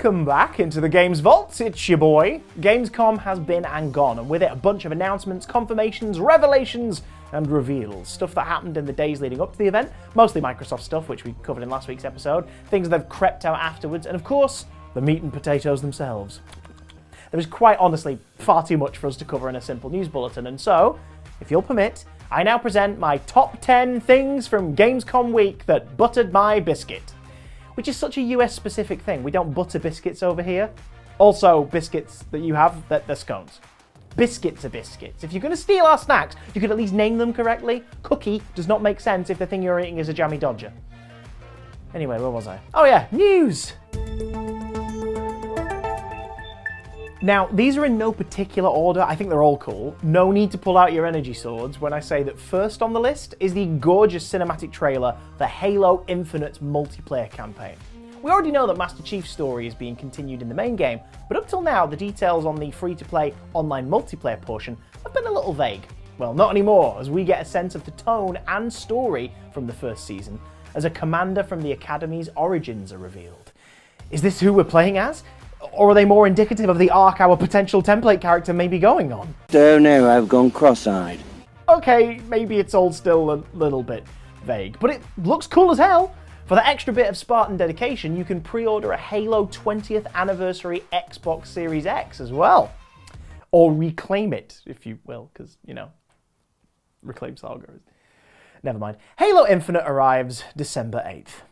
Welcome back into the Games Vault, it's your boy. Gamescom has been and gone, and with it a bunch of announcements, confirmations, revelations, and reveals. Stuff that happened in the days leading up to the event, mostly Microsoft stuff, which we covered in last week's episode, things that have crept out afterwards, and of course, the meat and potatoes themselves. There is quite honestly far too much for us to cover in a simple news bulletin, and so, if you'll permit, I now present my top 10 things from Gamescom week that buttered my biscuit. Which is such a US-specific thing. We don't butter biscuits over here. Also, biscuits that you have, they're scones. Biscuits are biscuits. If you're going to steal our snacks, you could at least name them correctly. Cookie does not make sense if the thing you're eating is a jammy dodger. Anyway, where was I? Oh yeah, news! Now, these are in no particular order. I think they're all cool. No need to pull out your energy swords when I say that first on the list is the gorgeous cinematic trailer for Halo Infinite's multiplayer campaign. We already know that Master Chief's story is being continued in the main game, but up till now, the details on the free-to-play online multiplayer portion have been a little vague. Well, not anymore, as we get a sense of the tone and story from the first season, as a commander from the Academy's origins are revealed. Is this who we're playing as? Or are they more indicative of the arc our potential template character may be going on? Don't know, I've gone cross-eyed. Okay, maybe it's all still a little bit vague, but it looks cool as hell. For the extra bit of Spartan dedication, you can pre-order a Halo 20th Anniversary Xbox Series X as well. Or reclaim it, if you will, because, you know, reclaim Saga. Never mind. Halo Infinite arrives December 8th.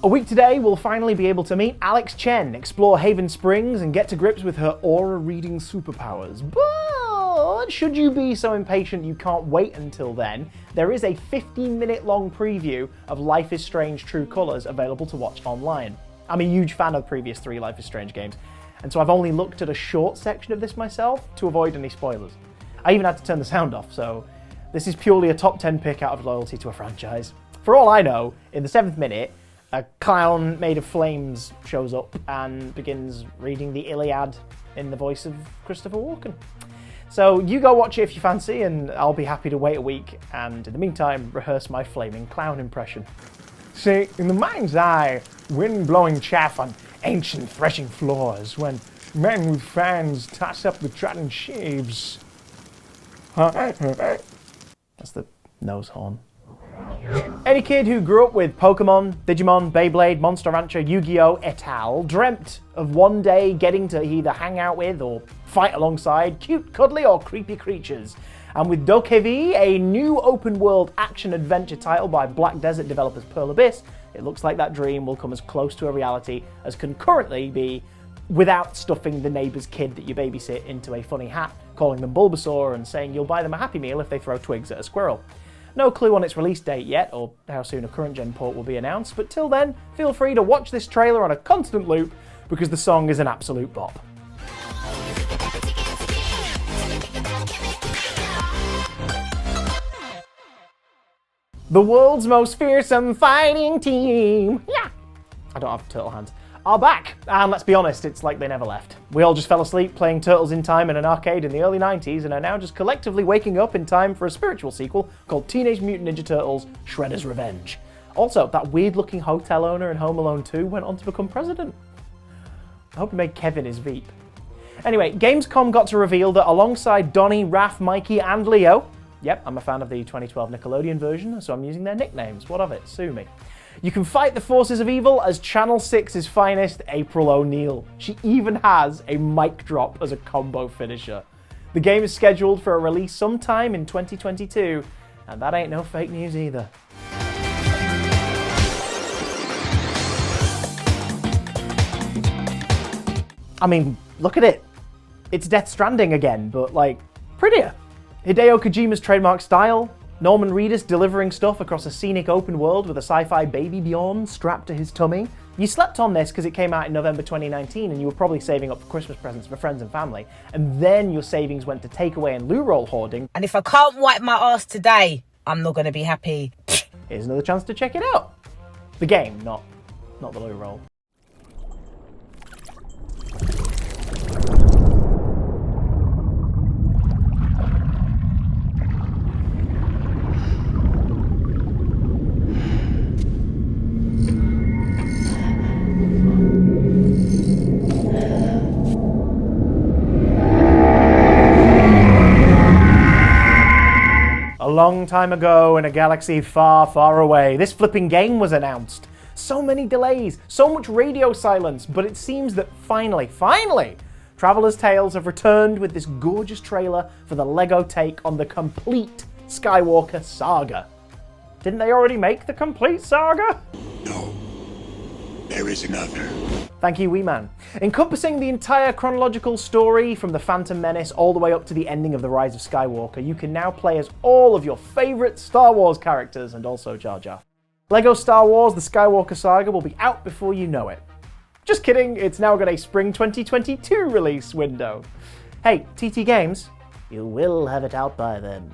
A week today, we'll finally be able to meet Alex Chen, explore Haven Springs, and get to grips with her aura-reading superpowers. But should you be so impatient you can't wait until then, there is a 15-minute-long preview of Life is Strange True Colors available to watch online. I'm a huge fan of the previous 3 Life is Strange games, and so I've only looked at a short section of this myself to avoid any spoilers. I even had to turn the sound off, so this is purely a top 10 pick out of loyalty to a franchise. For all I know, in the 7th minute, a clown made of flames shows up and begins reading the Iliad in the voice of Christopher Walken. So you go watch it if you fancy, and I'll be happy to wait a week, and in the meantime, rehearse my flaming clown impression. See, in the mind's eye, wind-blowing chaff on ancient threshing floors, when men with fans toss up the trodden sheaves. That's the nose horn. Any kid who grew up with Pokemon, Digimon, Beyblade, Monster Rancher, Yu-Gi-Oh! Et al. Dreamt of one day getting to either hang out with or fight alongside cute, cuddly or creepy creatures. And with Dokev, a new open-world action-adventure title by Black Desert developers Pearl Abyss, it looks like that dream will come as close to a reality as can currently be without stuffing the neighbour's kid that you babysit into a funny hat, calling them Bulbasaur and saying you'll buy them a Happy Meal if they throw twigs at a squirrel. No clue on its release date yet, or how soon a current-gen port will be announced, but till then, feel free to watch this trailer on a constant loop, because the song is an absolute bop. The world's most fearsome fighting team, yeah, I don't have turtle hands, are back, and let's be honest, it's like they never left. We all just fell asleep playing Turtles in Time in an arcade in the early 90s and are now just collectively waking up in time for a spiritual sequel called Teenage Mutant Ninja Turtles Shredder's Revenge. Also, that weird-looking hotel owner in Home Alone 2 went on to become president. I hope he made Kevin his Veep. Anyway, Gamescom got to reveal that alongside Donnie, Raph, Mikey, and Leo, yep, I'm a fan of the 2012 Nickelodeon version, so I'm using their nicknames. What of it? Sue me. You can fight the forces of evil as Channel 6's finest April O'Neil. She even has a mic drop as a combo finisher. The game is scheduled for a release sometime in 2022, and that ain't no fake news either. I mean, look at it. It's Death Stranding again, but like, prettier. Hideo Kojima's trademark style, Norman Reedus delivering stuff across a scenic open world with a sci-fi baby Bjorn strapped to his tummy. You slept on this because it came out in November 2019 and you were probably saving up for Christmas presents for friends and family, and then your savings went to takeaway and loo roll hoarding. And if I can't wipe my ass today, I'm not going to be happy. Here's another chance to check it out. The game, not the loo roll. long time ago in a galaxy far, far away, this flipping game was announced. So many delays, so much radio silence, but it seems that finally, Traveller's Tales have returned with this gorgeous trailer for the LEGO take on the complete Skywalker saga. Didn't they already make the complete saga? No, there is another. Thank you, Wee Man. Encompassing the entire chronological story from The Phantom Menace all the way up to the ending of The Rise of Skywalker, you can now play as all of your favourite Star Wars characters and also Jar Jar. LEGO Star Wars The Skywalker Saga will be out before you know it. Just kidding, it's now got a spring 2022 release window. Hey, TT Games, you will have it out by then.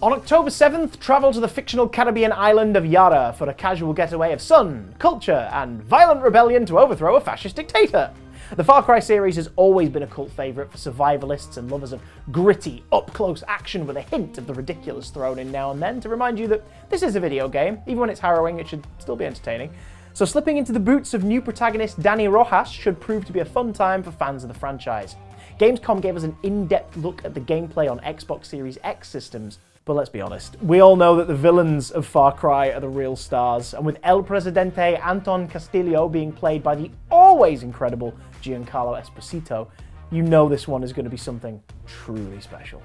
On October 7th, travel to the fictional Caribbean island of Yara for a casual getaway of sun, culture, and violent rebellion to overthrow a fascist dictator. The Farcry series has always been a cult favourite for survivalists and lovers of gritty, up-close action with a hint of the ridiculous thrown in now and then to remind you that this is a video game. Even when it's harrowing, it should still be entertaining. So slipping into the boots of new protagonist Danny Rojas should prove to be a fun time for fans of the franchise. Gamescom gave us an in-depth look at the gameplay on Xbox Series X systems. But let's be honest, we all know that the villains of Far Cry are the real stars, and with El Presidente Anton Castillo being played by the always incredible Giancarlo Esposito, you know this one is going to be something truly special.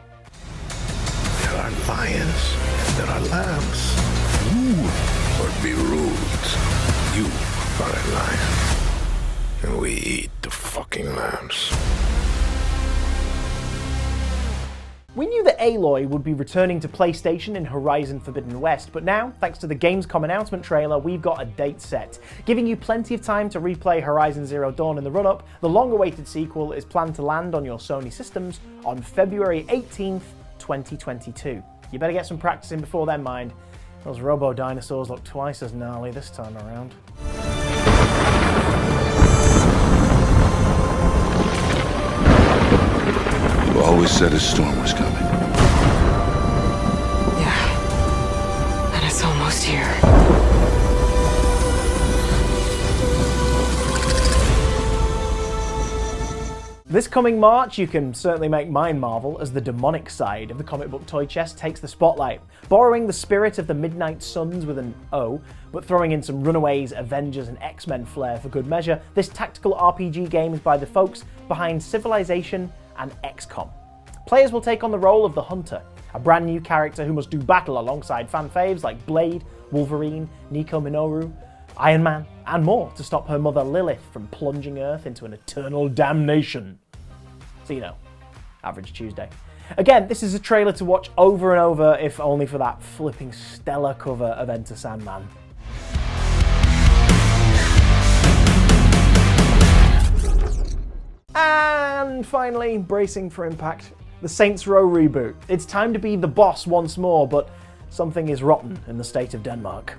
There are lions and there are lambs. You are Beirut. You are a lion. And we eat the fucking lambs. We knew that Aloy would be returning to PlayStation in Horizon Forbidden West, but now, thanks to the Gamescom announcement trailer, we've got a date set. Giving you plenty of time to replay Horizon Zero Dawn in the run-up, the long-awaited sequel is planned to land on your Sony systems on February 18th, 2022. You better get some practice in before then, mind. Those robo-dinosaurs look twice as gnarly this time around. You always said a storm was coming. Yeah. And it's almost here. This coming March, you can certainly make mine marvel as the demonic side of the comic book toy chest takes the spotlight, borrowing the spirit of the Midnight Suns with an O, but throwing in some Runaways, Avengers, and X-Men flair for good measure. This tactical RPG game is by the folks behind Civilization and XCOM. Players will take on the role of the Hunter, a brand new character who must do battle alongside fan faves like Blade, Wolverine, Nico Minoru, Iron Man, and more to stop her mother Lilith from plunging Earth into an eternal damnation. So you know, average Tuesday. Again, this is a trailer to watch over and over, if only for that flipping stellar cover of Enter Sandman. And finally, bracing for impact, the Saints Row reboot. It's time to be the boss once more, but something is rotten in the state of Denmark.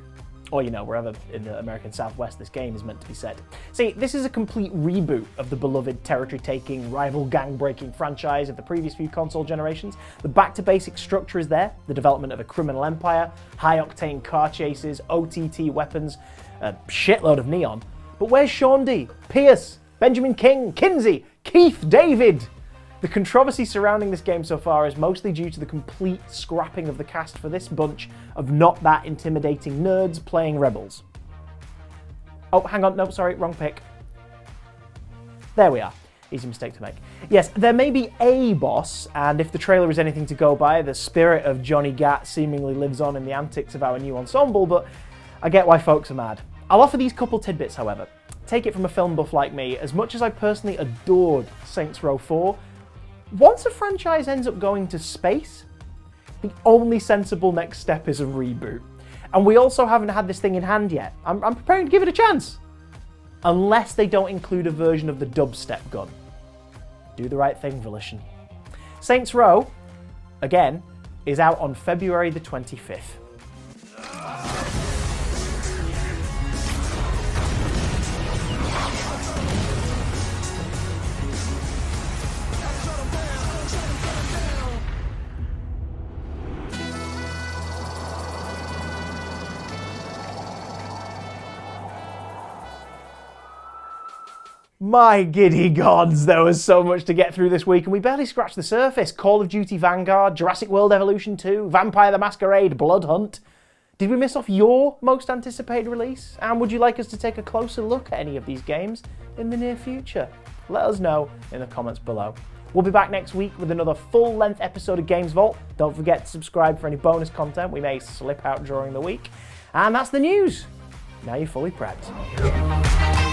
Or, you know, wherever in the American Southwest this game is meant to be set. See, this is a complete reboot of the beloved territory-taking, rival gang-breaking franchise of the previous few console generations. The back-to-basic structure is there, the development of a criminal empire, high-octane car chases, OTT weapons, a shitload of neon. But where's Sean D, Pierce, Benjamin King, Kinsey, Keith David? The controversy surrounding this game so far is mostly due to the complete scrapping of the cast for this bunch of not that intimidating nerds playing rebels. Oh, hang on, no, sorry, wrong pick. There we are. Easy mistake to make. Yes, there may be a boss, and if the trailer is anything to go by, the spirit of Johnny Gat seemingly lives on in the antics of our new ensemble, but I get why folks are mad. I'll offer these couple tidbits, however. Take it from a film buff like me, as much as I personally adored Saints Row 4, once a franchise ends up going to space, the only sensible next step is a reboot. And we also haven't had this thing in hand yet. I'm preparing to give it a chance. Unless they don't include a version of the dubstep gun. Do the right thing, Volition. Saints Row, again, is out on February the 25th. My giddy gods, there was so much to get through this week and we barely scratched the surface. Call of Duty Vanguard, Jurassic World Evolution 2, Vampire the Masquerade, Blood Hunt. Did we miss off your most anticipated release? And would you like us to take a closer look at any of these games in the near future? Let us know in the comments below. We'll be back next week with another full-length episode of Games Vault. Don't forget to subscribe for any bonus content we may slip out during the week. And that's the news. Now you're fully prepped.